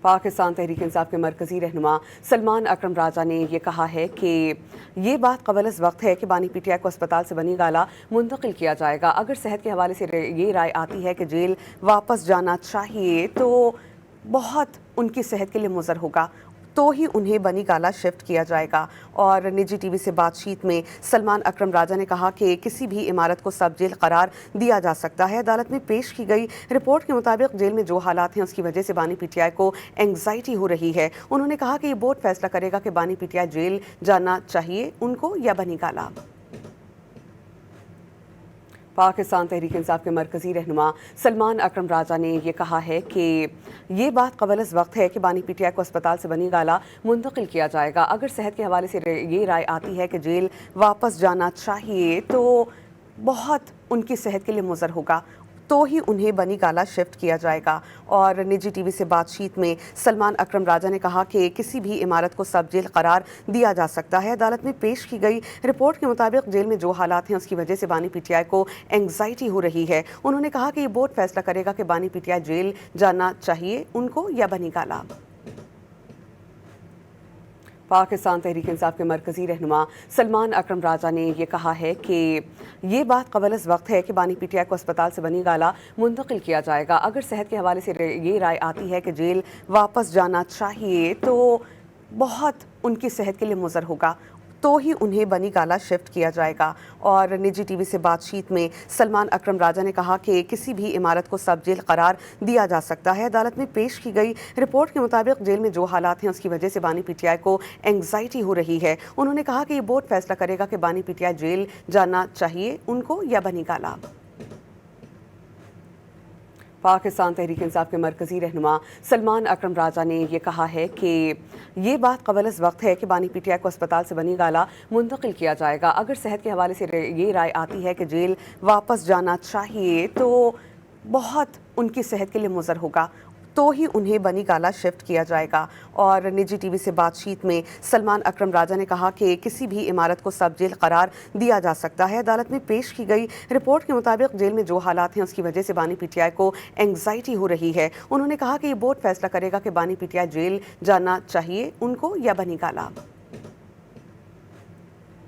پاکستان تحریک انصاف کے مرکزی رہنما سلمان اکرم راجہ نے یہ کہا ہے کہ یہ بات قبل از وقت ہے کہ بانی پی ٹی آئی کو اسپتال سے بنی گالہ منتقل کیا جائے گا۔ اگر صحت کے حوالے سے یہ رائے آتی ہے کہ جیل واپس جانا چاہیے تو بہت ان کی صحت کے لیے مضر ہوگا، تو ہی انہیں بنی گالہ شفٹ کیا جائے گا۔ اور نجی ٹی وی سے بات چیت میں سلمان اکرم راجہ نے کہا کہ کسی بھی عمارت کو سب جیل قرار دیا جا سکتا ہے۔ عدالت میں پیش کی گئی رپورٹ کے مطابق جیل میں جو حالات ہیں اس کی وجہ سے بانی پی ٹی آئی کو اینگزائٹی ہو رہی ہے۔ انہوں نے کہا کہ یہ بورڈ فیصلہ کرے گا کہ بانی پی ٹی آئی جیل جانا چاہیے ان کو یا بنی گالہ۔ پاکستان تحریک انصاف کے مرکزی رہنما سلمان اکرم راجہ نے یہ کہا ہے کہ یہ بات قبل از وقت ہے کہ بانی پی ٹی آئی کو اسپتال سے بنی گالہ منتقل کیا جائے گا۔ اگر صحت کے حوالے سے یہ رائے آتی ہے کہ جیل واپس جانا چاہیے تو بہت ان کی صحت کے لیے مضر ہوگا، تو ہی انہیں بنی گالہ شفٹ کیا جائے گا۔ اور نجی ٹی وی سے بات چیت میں سلمان اکرم راجہ نے کہا کہ کسی بھی عمارت کو سب جیل قرار دیا جا سکتا ہے۔ عدالت میں پیش کی گئی رپورٹ کے مطابق جیل میں جو حالات ہیں اس کی وجہ سے بانی پی ٹی آئی کو اینگزائٹی ہو رہی ہے۔ انہوں نے کہا کہ یہ بورڈ فیصلہ کرے گا کہ بانی پی ٹی آئی جیل جانا چاہیے ان کو یا بنی گالہ۔ پاکستان تحریک انصاف کے مرکزی رہنما سلمان اکرم راجہ نے یہ کہا ہے کہ یہ بات قبل از وقت ہے کہ بانی پی ٹی آئی کو اسپتال سے بنی گالہ منتقل کیا جائے گا۔ اگر صحت کے حوالے سے یہ رائے آتی ہے کہ جیل واپس جانا چاہیے تو بہت ان کی صحت کے لیے مضر ہوگا، تو ہی انہیں بنی گالہ شفٹ کیا جائے گا۔ اور نجی ٹی وی سے بات چیت میں سلمان اکرم راجہ نے کہا کہ کسی بھی عمارت کو سب جیل قرار دیا جا سکتا ہے۔ عدالت میں پیش کی گئی رپورٹ کے مطابق جیل میں جو حالات ہیں اس کی وجہ سے بانی پی ٹی آئی کو اینگزائٹی ہو رہی ہے۔ انہوں نے کہا کہ یہ بورڈ فیصلہ کرے گا کہ بانی پی ٹی آئی جیل جانا چاہیے ان کو یا بنی گالہ۔ پاکستان تحریک انصاف کے مرکزی رہنما سلمان اکرم راجہ نے یہ کہا ہے کہ یہ بات قبل از وقت ہے کہ بانی پی ٹی آئی کو اسپتال سے بنی گالہ منتقل کیا جائے گا۔ اگر صحت کے حوالے سے یہ رائے آتی ہے کہ جیل واپس جانا چاہیے تو بہت ان کی صحت کے لیے مضر ہوگا، تو ہی انہیں بنی گالہ شفٹ کیا جائے گا۔ اور نجی ٹی وی سے بات چیت میں سلمان اکرم راجہ نے کہا کہ کسی بھی عمارت کو سب جیل قرار دیا جا سکتا ہے۔ عدالت میں پیش کی گئی رپورٹ کے مطابق جیل میں جو حالات ہیں اس کی وجہ سے بانی پی ٹی آئی کو اینگزائٹی ہو رہی ہے۔ انہوں نے کہا کہ یہ بورڈ فیصلہ کرے گا کہ بانی پی ٹی آئی جیل جانا چاہیے ان کو یا بنی گالہ۔